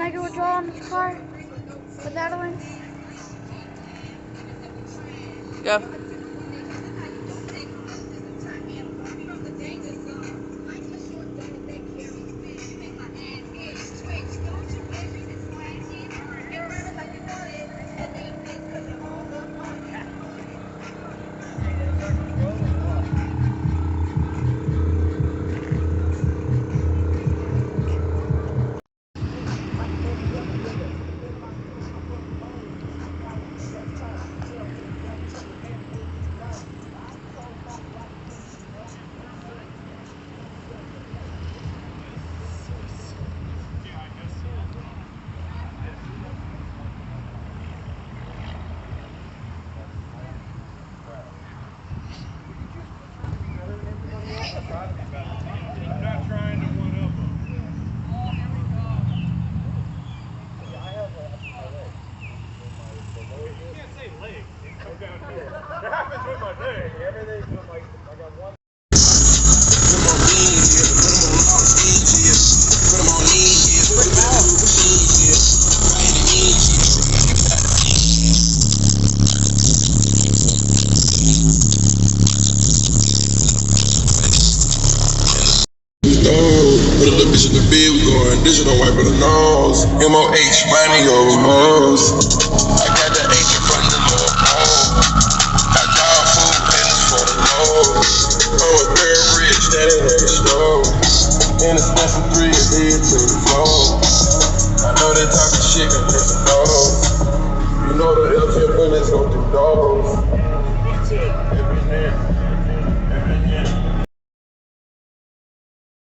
I go withdraw on this car? With Adeline? Go. Put a little bitch in the bed, we going digital, wipe her the nose. MOH, money over most. I got the H from the little home. I got food and it's for the low. I'm a very rich, daddy had a stroke. And it's special 3 head to the floor. I know they talking shit, and it's a dog. You know the LTF bullets go through doors. Every man.